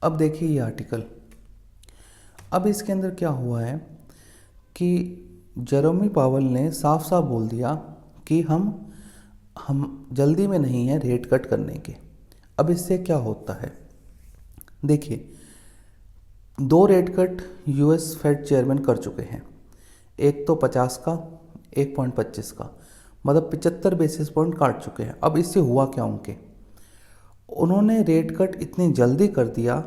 अब देखिए ये आर्टिकल। अब इसके अंदर क्या हुआ है कि जेरोमी पावल ने साफ साफ बोल दिया कि हम जल्दी में नहीं हैं रेट कट करने के। अब इससे क्या होता है, देखिए 2 rate cut US Fed chairman कर चुके हैं, एक तो 50 का, एक 0.25 का, मतलब 75 बेसिस पॉइंट काट चुके हैं। अब इससे हुआ क्या, उन्होंने रेट कट इतनी जल्दी कर दिया,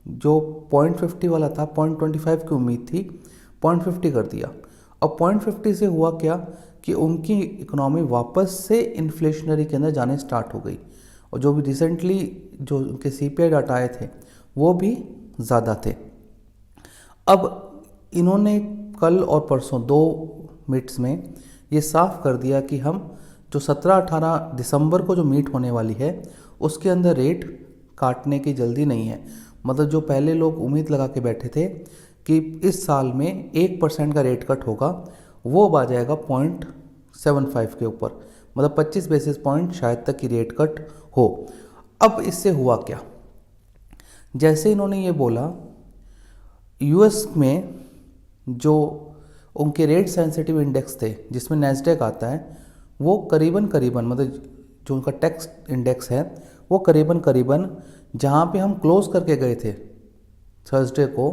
जो 0.50 वाला था, 0.25 की उम्मीद थी, 0.50 कर दिया। अब 0.50 से हुआ क्या कि उनकी इकोनॉमी वापस से इन्फ्लेशनरी के अंदर जाने स्टार्ट हो गई, और जो भी रिसेंटली जो उनके सीपीआई डाटा आए थे वो भी ज़्यादा थे। अब इन्होंने कल और परसों 2 मीट्स में ये साफ कर दिया कि हम जो 17-18 दिसंबर को जो मीट होने वाली है उसके अंदर रेट काटने की जल्दी नहीं है। मतलब जो पहले लोग उम्मीद लगा के बैठे थे कि इस साल में 1% का रेट कट होगा, वो अब आ जाएगा 0.75 के ऊपर, मतलब 25 बेसिस पॉइंट शायद तक की रेट कट हो। अब इससे हुआ क्या, जैसे इन्होंने ये बोला, यूएस में जो उनके रेट सेंसिटिव इंडेक्स थे जिसमें नैस्डैक आता है, वो करीबन मतलब जो उनका टैक्स इंडेक्स है वो करीबन जहाँ पे हम क्लोज करके गए थे थर्सडे को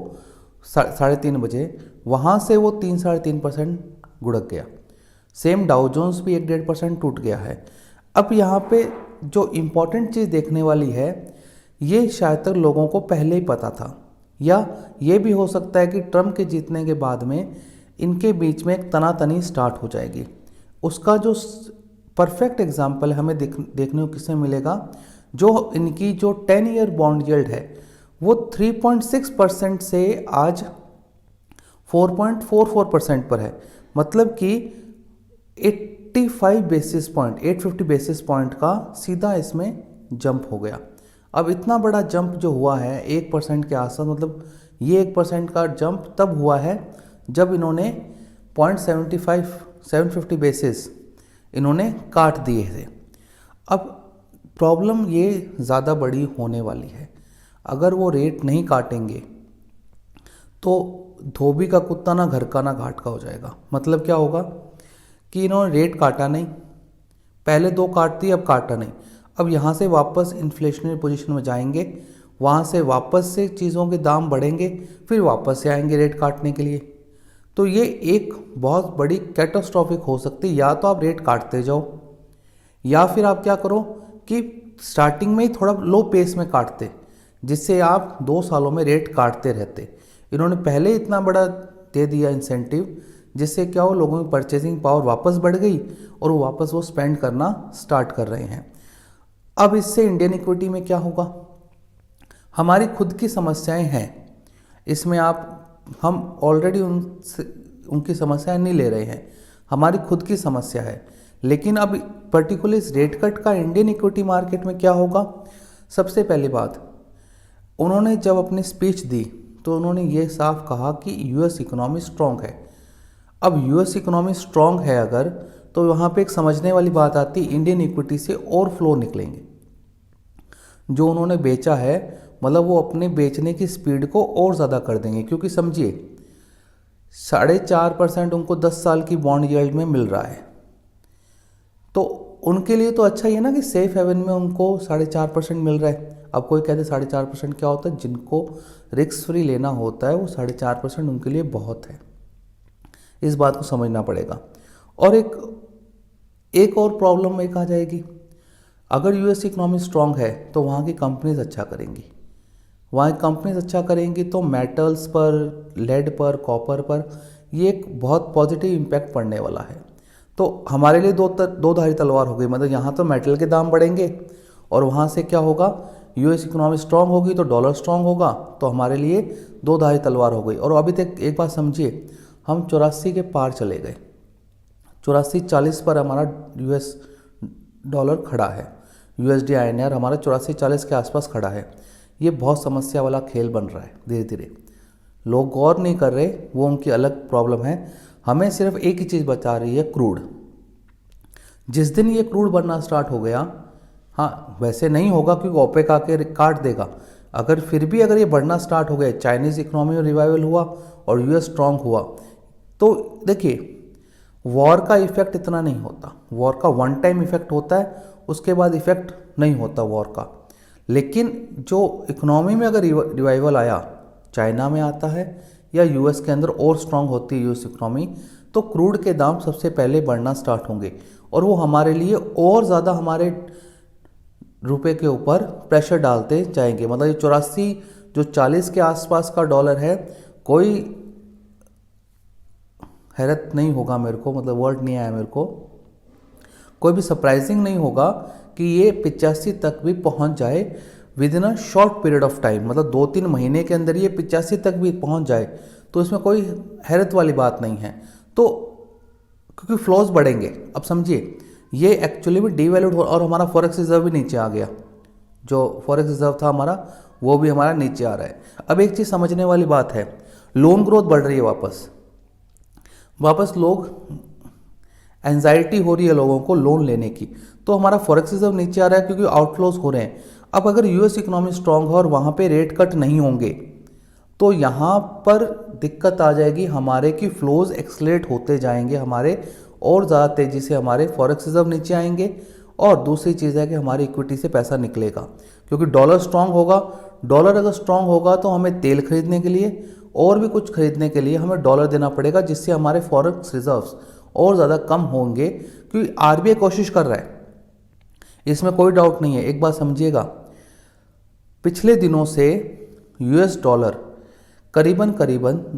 3:30 बजे, वहाँ से वो 3-3.5% गुड़क गया। सेम डाउ जोन्स भी 1-1.5% टूट गया है। अब यहाँ पे जो इम्पॉर्टेंट चीज़ देखने वाली है, ये शायद तक लोगों को पहले ही पता था, या ये भी हो सकता है कि ट्रम्प के जीतने के बाद में इनके बीच में एक तनातनी स्टार्ट हो जाएगी। उसका जो परफेक्ट एग्जाम्पल हमें देखने को किसमें मिलेगा, जो इनकी जो 10 ईयर बॉन्ड यील्ड है वो 3.6% से आज 4.44% पर है। मतलब कि 85 बेसिस पॉइंट 850 बेसिस पॉइंट का सीधा इसमें जंप हो गया। अब इतना बड़ा जंप जो हुआ है 1% के आसपास, मतलब ये 1% का जंप तब हुआ है जब इन्होंने 750 बेसिस इन्होंने काट दिए थे। अब प्रॉब्लम ये ज़्यादा बड़ी होने वाली है, अगर वो रेट नहीं काटेंगे तो धोबी का कुत्ता ना घर का ना घाट का हो जाएगा। मतलब क्या होगा कि इन्होंने रेट काटा नहीं, पहले 2 काट दिए, अब काटा नहीं, अब यहाँ से वापस इन्फ्लेशनरी पोजीशन में जाएंगे, वहाँ से वापस से चीज़ों के दाम बढ़ेंगे, फिर वापस से आएंगे रेट काटने के लिए। तो ये एक बहुत बड़ी कैटास्ट्रॉफिक हो सकती है। या तो आप रेट काटते जाओ, या फिर आप क्या करो कि स्टार्टिंग में ही थोड़ा लो पेस में काटते, जिससे आप 2 सालों में रेट काटते रहते। इन्होंने पहले इतना बड़ा दे दिया इंसेंटिव, जिससे क्या हो, लोगों की परचेजिंग पावर वापस बढ़ गई और वो वापस वो स्पेंड करना स्टार्ट कर रहे हैं। अब इससे इंडियन इक्विटी में क्या होगा, हमारी खुद की समस्याएं हैं इसमें, हम ऑलरेडी उनकी समस्याएं नहीं ले रहे हैं, हमारी खुद की समस्या है। लेकिन अब पर्टिकुलर इस रेट कट का इंडियन इक्विटी मार्केट में क्या होगा। सबसे पहली बात, उन्होंने जब अपनी स्पीच दी तो उन्होंने ये साफ कहा कि यूएस इकोनॉमी स्ट्रांग है। अब यूएस इकोनॉमी स्ट्रांग है अगर, तो वहाँ पे एक समझने वाली बात आती, इंडियन इक्विटी से और फ्लो निकलेंगे। जो उन्होंने बेचा है, मतलब वो अपने बेचने की स्पीड को और ज़्यादा कर देंगे, क्योंकि समझिए 4.5% उनको 10 साल की बॉन्ड यील्ड में मिल रहा है, तो उनके लिए तो अच्छा ही है ना कि सेफ हेवन में उनको 4.5% मिल रहा है। अब कोई कहते 4.5% क्या होता है, जिनको रिस्क फ्री लेना होता है वो 4.5% उनके लिए बहुत है, इस बात को समझना पड़ेगा। और एक और प्रॉब्लम एक आ जाएगी, अगर यूएस इकोनॉमी स्ट्रांग है तो वहाँ की कंपनीज अच्छा करेंगी, वहाँ की कंपनीज अच्छा करेंगी तो मेटल्स पर, लेड पर, कॉपर पर ये एक बहुत पॉजिटिव इम्पैक्ट पड़ने वाला है। तो हमारे लिए दो धारी तलवार हो गई, मतलब यहाँ तो मेटल के दाम बढ़ेंगे और वहाँ से क्या होगा, यूएस इकोनॉमी स्ट्रांग होगी तो डॉलर स्ट्रांग होगा, तो हमारे लिए 2 धारी तलवार हो गई। और अभी तक एक बात समझिए, हम 84 के पार चले गए, 84.40 पर हमारा यूएस डॉलर खड़ा है, यूएसडी INR हमारा 84.40 के आसपास खड़ा है। ये बहुत समस्या वाला खेल बन रहा है धीरे धीरे, लोग गौर नहीं कर रहे, वो उनकी अलग प्रॉब्लम है। हमें सिर्फ एक ही चीज़ बचा रही है, क्रूड। जिस दिन ये क्रूड बनना स्टार्ट हो गया, हाँ वैसे नहीं होगा क्योंकि ओपेक आके काट देगा, अगर फिर भी अगर ये बढ़ना स्टार्ट हो गए, चाइनीज़ इकोनॉमी में रिवाइवल हुआ और यूएस स्ट्रांग हुआ, तो देखिए वॉर का इफेक्ट इतना नहीं होता, वॉर का वन टाइम इफेक्ट होता है, उसके बाद इफेक्ट नहीं होता वॉर का। लेकिन जो इकोनॉमी में अगर रिवाइवल आया, चाइना में आता है या यूएस के अंदर और स्ट्रांग होती है यूएस इकोनॉमी, तो क्रूड के दाम सबसे पहले बढ़ना स्टार्ट होंगे और वो हमारे लिए और ज़्यादा हमारे रुपए के ऊपर प्रेशर डालते जाएंगे। मतलब ये 84 जो 40 के आसपास का डॉलर है, कोई हैरत नहीं होगा मेरे को, मतलब वर्ड नहीं आया मेरे को, कोई भी सरप्राइजिंग नहीं होगा कि ये 85 तक भी पहुंच जाए with in a short period of time. मतलब 2-3 महीने के अंदर ये 85 तक भी पहुंच जाए तो इसमें कोई हैरत वाली बात नहीं है। तो क्योंकि फ्लोज बढ़ेंगे, अब समझिए ये एक्चुअली में डीवैल्यूड हो और हमारा फॉरेक्स रिजर्व भी नीचे आ गया, जो फॉरेक्स रिजर्व था हमारा वो भी हमारा नीचे आ रहा है। अब एक चीज़ समझने वाली बात है, लोन ग्रोथ बढ़ रही है, वापस लोग एंजाइटी हो रही है लोगों को लोन लेने की, तो हमारा फॉरेक्स रिजर्व नीचे आ रहा है क्योंकि आउटफ्लोज हो रहे हैं। अब अगर यूएस इकोनॉमी स्ट्रांग है और वहाँ पे रेट कट नहीं होंगे तो यहाँ पर दिक्कत आ जाएगी हमारे कि फ्लोज एक्सलेट होते जाएंगे हमारे, और ज़्यादा तेज़ी से हमारे फॉरेक्स रिजर्व नीचे आएंगे। और दूसरी चीज़ है कि हमारी इक्विटी से पैसा निकलेगा क्योंकि डॉलर स्ट्रांग होगा। डॉलर अगर स्ट्रांग होगा तो हमें तेल खरीदने के लिए और भी कुछ खरीदने के लिए हमें डॉलर देना पड़ेगा, जिससे हमारे फॉरेक्स रिजर्व्स और ज़्यादा कम होंगे, क्योंकि आरबीआई कोशिश कर रहा है, इसमें कोई डाउट नहीं है। एक बात समझिएगा, पिछले दिनों से यूएस डॉलर करीबन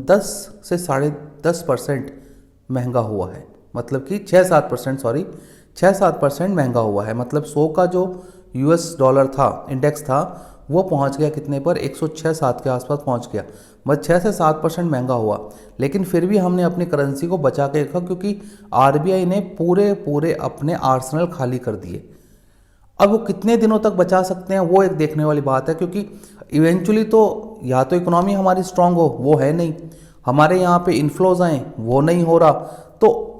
10 से 10.5% महंगा हुआ है, मतलब कि 6-7% महंगा हुआ है। मतलब 100 का जो यूएस डॉलर था, इंडेक्स था, वो पहुंच गया कितने पर, 106-7 के आसपास पहुंच गया। मतलब 6 से 7% महंगा हुआ, लेकिन फिर भी हमने अपनी करेंसी को बचा के रखा क्योंकि आरबीआई ने पूरे अपने आर्सेनल खाली कर दिए। अब वो कितने दिनों तक बचा सकते हैं वो एक देखने वाली बात है, क्योंकि इवेंचुअली तो या तो इकोनॉमी हमारी स्ट्रांग हो, वो है नहीं, हमारे यहाँ पे इन्फ्लोज आए, वो नहीं हो रहा, तो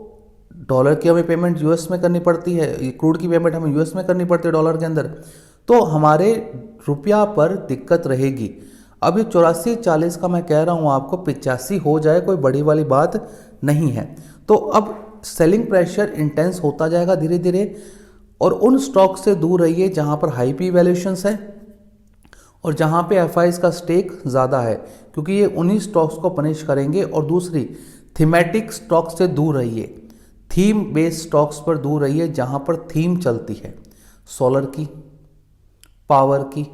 डॉलर की हमें पेमेंट यूएस में करनी पड़ती है, क्रूड की पेमेंट हमें यूएस में करनी पड़ती है डॉलर के अंदर, तो हमारे रुपया पर दिक्कत रहेगी। अब ये 84-40 का मैं कह रहा हूँ आपको 85 हो जाए कोई बड़ी वाली बात नहीं है। तो अब सेलिंग प्रेशर इंटेंस होता जाएगा धीरे धीरे, और उन स्टॉक से दूर रहिए जहाँ पर हाई पी वैल्यूएशंस है और जहाँ पे एफआईज का स्टेक ज़्यादा है, क्योंकि ये उन्हीं स्टॉक्स को पनिश करेंगे। और दूसरी, थीमेटिक स्टॉक्स से दूर रहिए, थीम बेस्ड स्टॉक्स पर दूर रहिए जहाँ पर थीम चलती है, सोलर की, पावर की,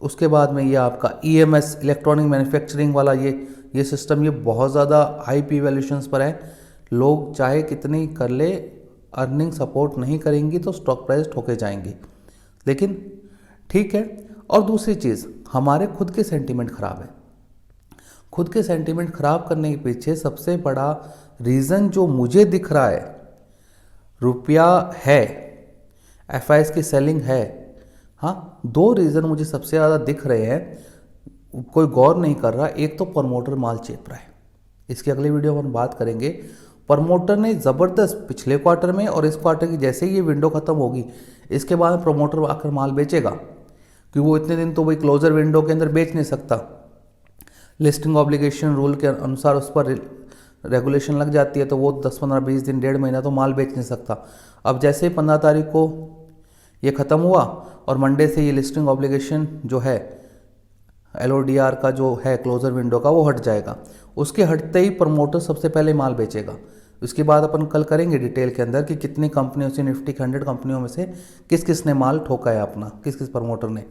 उसके बाद में ये आपका ईएमएस इलेक्ट्रॉनिक मैन्युफैक्चरिंग वाला ये सिस्टम, ये बहुत ज़्यादा हाई पी वैल्यूएशंस पर है। लोग चाहे कितनी कर ले, अर्निंग सपोर्ट नहीं करेंगी तो स्टॉक प्राइस ठोके जाएंगे, लेकिन ठीक है। और दूसरी चीज़, हमारे खुद के सेंटीमेंट ख़राब है। खुद के सेंटीमेंट ख़राब करने के पीछे सबसे बड़ा रीज़न जो मुझे दिख रहा है, रुपया है, एफआईएस की सेलिंग है। हाँ, 2 रीज़न मुझे सबसे ज़्यादा दिख रहे हैं, कोई गौर नहीं कर रहा। एक तो प्रमोटर माल चेप रहा है, इसकी अगली वीडियो में हम बात करेंगे। प्रमोटर ने ज़बरदस्त पिछले क्वार्टर में और इस क्वार्टर की जैसे ही ये विंडो ख़त्म होगी, इसके बाद प्रमोटर आकर माल बेचेगा, कि वो इतने दिन तो वही क्लोजर विंडो के अंदर बेच नहीं सकता। लिस्टिंग ऑब्लिगेशन रूल के अनुसार उस पर रेगुलेशन लग जाती है, तो वो 10, 15, 20 दिन, 1.5 महीना तो माल बेच नहीं सकता। अब जैसे 15 तारीख को ये ख़त्म हुआ और मंडे से ये लिस्टिंग ऑब्लिगेशन जो है LODR का जो है क्लोजर विंडो का, वो हट जाएगा। उसके हटते ही प्रमोटर सबसे पहले माल बेचेगा। उसके बाद अपन कल करेंगे डिटेल के अंदर कि कितनी कंपनियों से, निफ्टी 100 कंपनियों में से किस किस ने माल ठोका है अपना, किस किस प्रमोटर ने।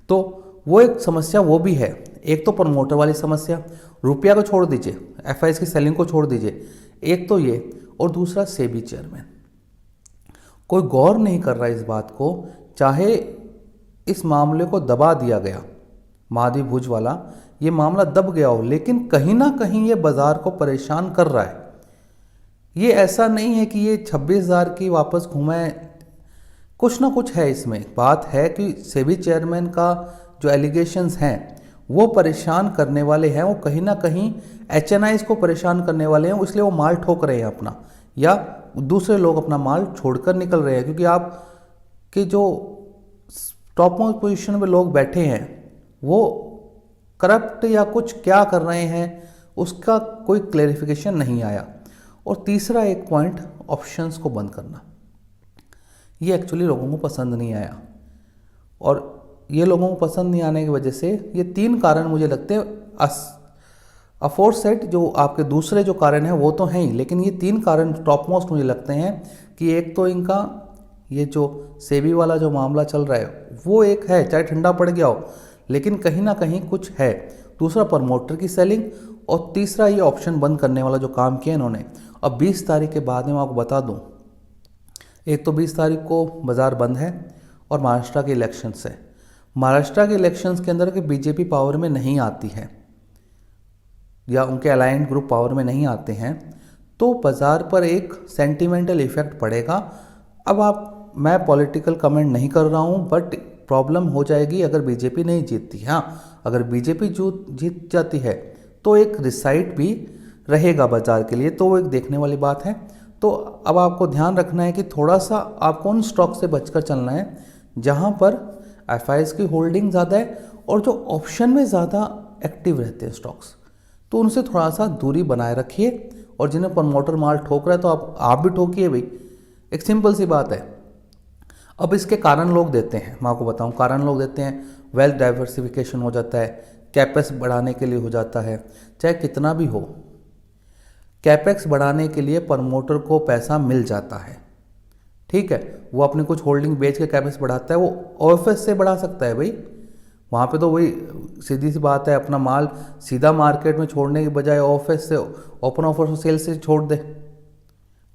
तो वो एक समस्या वो भी है। एक तो प्रमोटर वाली समस्या, रुपया को छोड़ दीजिए, एफआईएस की सेलिंग को छोड़ दीजिए, एक तो ये, और दूसरा सेबी चेयरमैन कोई गौर नहीं कर रहा इस बात को। चाहे इस मामले को दबा दिया गया, महादेव भुज वाला ये मामला दब गया हो, लेकिन कहीं ना कहीं ये बाजार को परेशान कर रहा है। ये ऐसा नहीं है कि ये 26,000 की वापस घुमाए, कुछ ना कुछ है इसमें। बात है कि सेबी चेयरमैन का जो एलिगेशंस हैं वो परेशान करने वाले हैं, वो कहीं ना कहीं HNIs को परेशान करने वाले हैं, इसलिए वो माल ठोक रहे हैं अपना, या दूसरे लोग अपना माल छोड़कर निकल रहे हैं। क्योंकि आप के जो टॉप मोस्ट पोजीशन पे लोग बैठे हैं वो करप्ट या कुछ क्या कर रहे हैं उसका कोई क्लेरिफिकेशन नहीं आया। और तीसरा एक पॉइंट, ऑप्शंस को बंद करना, ये एक्चुअली लोगों को पसंद नहीं आया। और ये लोगों को पसंद नहीं आने की वजह से ये 3 कारण मुझे लगते हैं अफोरसेट, जो आपके दूसरे जो कारण हैं वो तो हैं ही, लेकिन ये 3 कारण टॉप मोस्ट मुझे लगते हैं कि एक तो इनका ये जो सेबी वाला जो मामला चल रहा है वो एक है, चाहे ठंडा पड़ गया हो लेकिन कहीं ना कहीं कुछ है। दूसरा प्रमोटर की सेलिंग, और तीसरा ये ऑप्शन बंद करने वाला जो काम किया इन्होंने। अब 20 तारीख के बाद में मैं आपको बता दूं, एक तो 20 तारीख को बाज़ार बंद है और महाराष्ट्र के इलेक्शंस है। महाराष्ट्र के इलेक्शंस के अंदर कि बीजेपी पावर में नहीं आती है या उनके अलायंस ग्रुप पावर में नहीं आते हैं तो बाज़ार पर एक सेंटिमेंटल इफेक्ट पड़ेगा। अब मैं पॉलिटिकल कमेंट नहीं कर रहा हूँ, बट प्रॉब्लम हो जाएगी अगर बीजेपी नहीं जीतती। हाँ, अगर बीजेपी जीत जाती है तो एक रिसाइट भी रहेगा बाज़ार के लिए, तो वो एक देखने वाली बात है। तो अब आपको ध्यान रखना है कि थोड़ा सा आपको उन स्टॉक से बचकर चलना है जहाँ पर एफआईएस की होल्डिंग ज़्यादा है और जो ऑप्शन में ज़्यादा एक्टिव रहते हैं स्टॉक्स, तो उनसे थोड़ा सा दूरी बनाए रखिए। और जिन्हें प्रमोटर माल ठोक रहा है तो आप भी ठोकिए भाई, एक सिंपल सी बात है। अब इसके कारण लोग देते हैं, मैं आपको बताऊं कारण लोग देते हैं, वेल्थ डाइवर्सिफिकेशन हो जाता है, कैपेक्स बढ़ाने के लिए हो जाता है, चाहे कितना भी हो कैपेक्स बढ़ाने के लिए प्रमोटर को पैसा मिल जाता है, ठीक है। वो अपनी कुछ होल्डिंग बेच के कैपेक्स बढ़ाता है, वो ओएफएस से बढ़ा सकता है भाई, वहाँ पे तो वही सीधी सी बात है, अपना माल सीधा मार्केट में छोड़ने के बजाय ओएफएस से, ओपन ऑफर सेल से छोड़ दे।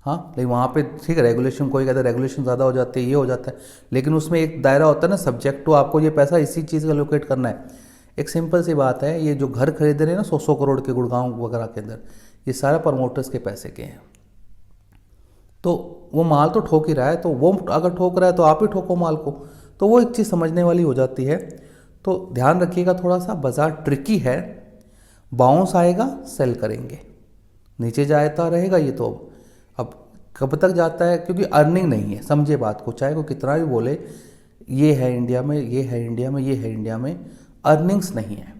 हाँ, लेकिन वहाँ पे ठीक है, रेगुलेशन, कोई कहता है रेगुलेशन ज़्यादा हो जाती है, ये हो जाता है, लेकिन उसमें एक दायरा होता है ना, सब्जेक्ट टू आपको ये पैसा इसी चीज़ का लोकेट करना है। एक सिंपल सी बात है, ये जो घर खरीद रहे हैं ना 100 करोड़ के गुड़गांव वगैरह के अंदर, ये सारा प्रमोटर्स के पैसे के हैं। तो वो माल तो ठोक ही रहा है, तो वो अगर ठोक रहा है तो आप ही ठोको माल को, तो वो एक चीज़ समझने वाली हो जाती है। तो ध्यान रखिएगा, थोड़ा सा बाजार ट्रिकी है, बाउंस आएगा सेल करेंगे, नीचे जाता रहेगा ये तो अब कब तक जाता है, क्योंकि अर्निंग नहीं है, समझे बात को, चाहे कोई कितना भी बोले ये है इंडिया में, ये है इंडिया में, ये है इंडिया में, अर्निंग्स नहीं है।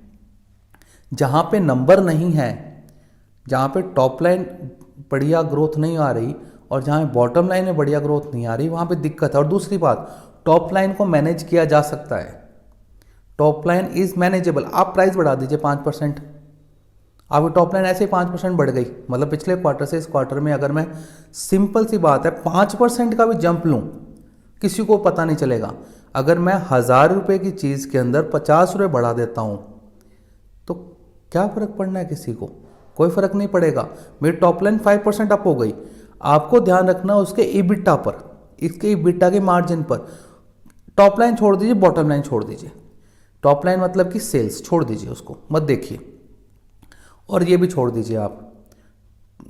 जहाँ पे नंबर नहीं है, जहाँ पे टॉप लाइन बढ़िया ग्रोथ नहीं आ रही और जहाँ बॉटम लाइन में बढ़िया ग्रोथ नहीं आ रही, वहाँ पे दिक्कत है। और दूसरी बात, टॉप लाइन को मैनेज किया जा सकता है, टॉप लाइन इज मैनेजेबल। आप प्राइस बढ़ा दीजिए 5%, आपकी टॉप लाइन ऐसे ही 5% बढ़ गई, मतलब पिछले क्वार्टर से इस क्वार्टर में अगर मैं, सिंपल सी बात है, 5% का भी जंप लूँ किसी को पता नहीं चलेगा। अगर मैं 1000 रुपये की चीज़ के अंदर 50 रुपये बढ़ा देता हूँ तो क्या फ़र्क पड़ना है किसी को, कोई फ़र्क नहीं पड़ेगा। मेरी टॉप लाइन 5% अप हो गई, आपको ध्यान रखना उसके ईबिटा पर, इसके ईबिटा के मार्जिन पर। टॉप लाइन छोड़ दीजिए, बॉटम लाइन छोड़ दीजिए, टॉप लाइन मतलब कि सेल्स छोड़ दीजिए, उसको मत देखिए, और ये भी छोड़ दीजिए आप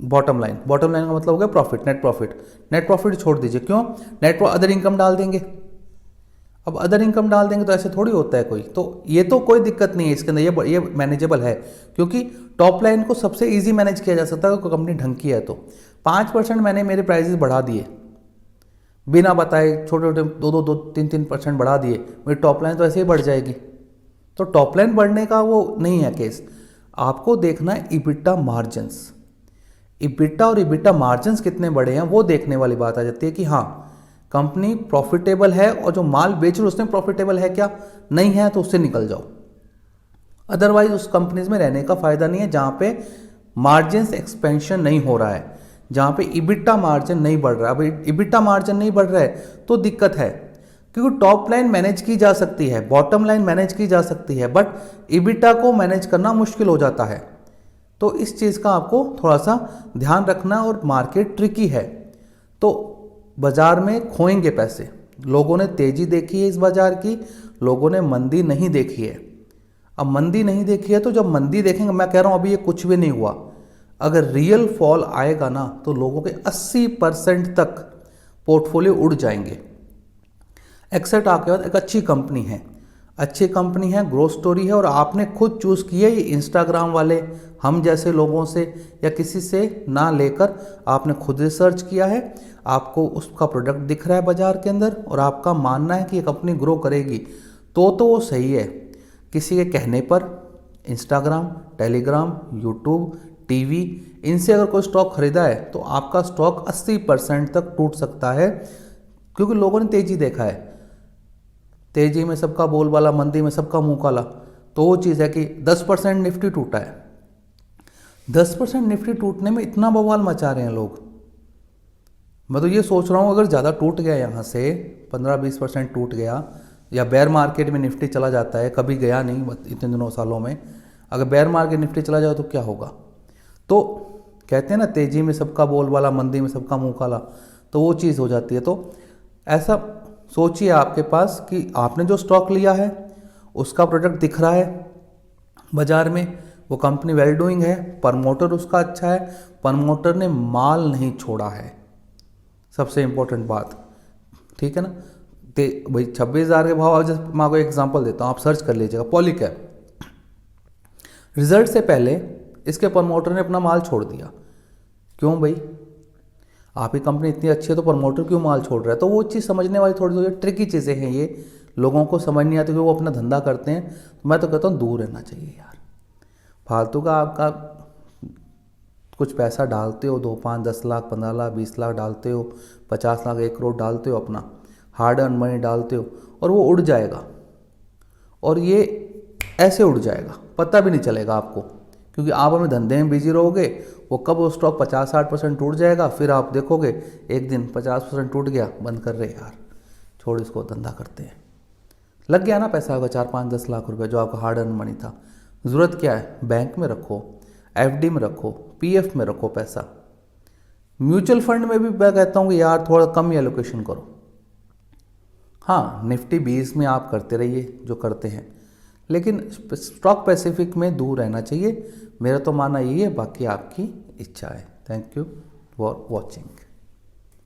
बॉटम लाइन। बॉटम लाइन का मतलब हो गया profit, net profit, net profit छोड़ दीजिए। क्यों? नेट अदर इनकम डाल देंगे। अब अदर इनकम डाल देंगे तो ऐसे थोड़ी होता है कोई, तो ये तो कोई दिक्कत नहीं है इसके अंदर, ये मैनेजेबल है, क्योंकि टॉप लाइन को सबसे इजी मैनेज किया जा सकता है, कोई कंपनी ढंग की है तो। 5% मैंने मेरे प्राइसेस बढ़ा दिए बिना बताए, छोटे छोटे 2-3% बढ़ा दिए, मेरी टॉप लाइन तो ऐसे ही बढ़ जाएगी। तो टॉप लाइन बढ़ने का वो नहीं है केस, आपको देखना है इबिटा मार्जिन्स, इबिटा और इबिटा मार्जिन्स कितने बड़े हैं वो देखने वाली बात आ जाती है कि हाँ कंपनी प्रॉफिटेबल है, और जो माल बेच रहे उसमें प्रॉफिटेबल है क्या, नहीं है तो उससे निकल जाओ। अदरवाइज उस कंपनीज में रहने का फायदा नहीं है जहाँ पे मार्जिन्स एक्सपेंशन नहीं हो रहा है, जहाँ पे इबिटा मार्जिन नहीं बढ़ रहा है। अब इबिटा मार्जिन नहीं बढ़ रहा है तो दिक्कत है, क्योंकि टॉप लाइन मैनेज की जा सकती है, बॉटम लाइन मैनेज की जा सकती है, बट इबिटा को मैनेज करना मुश्किल हो जाता है। तो इस चीज़ का आपको थोड़ा सा ध्यान रखना, और मार्केट ट्रिकी है, तो बाजार में खोएंगे पैसे। लोगों ने तेजी देखी है इस बाजार की, लोगों ने मंदी नहीं देखी है। अब मंदी नहीं देखी है तो जब मंदी देखेंगे, मैं कह रहा हूँ अभी ये कुछ भी नहीं हुआ, अगर रियल फॉल आएगा ना तो लोगों के 80% तक पोर्टफोलियो उड़ जाएंगे। एक्सेट आपके पास एक अच्छी कंपनी है, अच्छी कंपनी है, ग्रोथ स्टोरी है, और आपने खुद चूज़ की है, ये इंस्टाग्राम वाले हम जैसे लोगों से या किसी से ना लेकर आपने खुद रिसर्च किया है, आपको उसका प्रोडक्ट दिख रहा है बाजार के अंदर, और आपका मानना है कि ये कंपनी ग्रो करेगी, तो वो सही है। किसी के कहने पर इंस्टाग्राम, टेलीग्राम, यूट्यूब, टीवी, इनसे अगर कोई स्टॉक खरीदा है तो आपका स्टॉक 80% तक टूट सकता है, क्योंकि लोगों ने तेजी देखा है। तेजी में सबका बोलबाला, मंदी में सबका मुंह काला। तो वो चीज़ है कि 10% निफ्टी टूटा है। 10% निफ्टी टूटने में इतना बवाल मचा रहे हैं लोग। मैं तो ये सोच रहा हूँ अगर ज़्यादा टूट गया, यहाँ से 15-20% टूट गया, या बेयर मार्केट में निफ्टी चला जाता है, कभी गया नहीं इतने दिनों सालों में, अगर बेयर मार्केट निफ्टी चला जाए तो क्या होगा। तो कहते हैं ना, तेजी में सबका बोलबाला, मंदी में सबका मुंह काला, तो वो चीज़ हो जाती है। तो ऐसा सोचिए आपके पास कि आपने जो स्टॉक लिया है उसका प्रोडक्ट दिख रहा है बाजार में, वो कंपनी वेल डूइंग है, प्रमोटर उसका अच्छा है, प्रमोटर ने माल नहीं छोड़ा है, सबसे इंपॉर्टेंट बात, ठीक है ना। भाई 26,000 के भाव, जैसे मैं आपको एग्जांपल देता हूँ, आप सर्च कर लीजिएगा पॉलीकैब। रिजल्ट से पहले इसके प्रमोटर ने अपना माल छोड़ दिया। क्यों भाई, आप ही कंपनी इतनी अच्छी है तो प्रमोटर क्यों माल छोड़ रहा है। तो वो चीज़ समझने वाली थोड़ी सी ट्रिकी चीज़ें हैं, ये लोगों को समझ नहीं आती, क्योंकि वो अपना धंधा करते हैं। तो मैं तो कहता हूँ दूर रहना चाहिए यार। फालतू का आपका कुछ पैसा डालते हो, 2, 5, 10 लाख, 15 लाख, 20 लाख डालते हो, 50 लाख, 1 करोड़ डालते हो, अपना हार्ड अर्न मनी डालते हो, और वो उड़ जाएगा, और ये ऐसे उड़ जाएगा, पता भी नहीं चलेगा आपको, क्योंकि आप अपने धंधे में बिजी रहोगे। वो कब वो स्टॉक 50-60% टूट जाएगा, फिर आप देखोगे एक दिन 50% टूट गया, बंद कर रहे यार, छोड़ इसको, धंधा करते हैं। लग गया ना पैसा होगा 4-5-10 लाख रुपए, जो आपका हार्ड अर्न मनी था। ज़रूरत क्या है, बैंक में रखो, एफडी में रखो, पीएफ में रखो पैसा। म्यूचुअल फंड में भी मैं कहता हूँ कि यार थोड़ा कम ही एलोकेशन करो। हाँ, निफ्टी 20 में आप करते रहिए जो करते हैं, लेकिन स्टॉक स्पेसिफिक में दूर रहना चाहिए। मेरा तो मानना यही है, बाकी आपकी इच्छा है। Thank you for watching.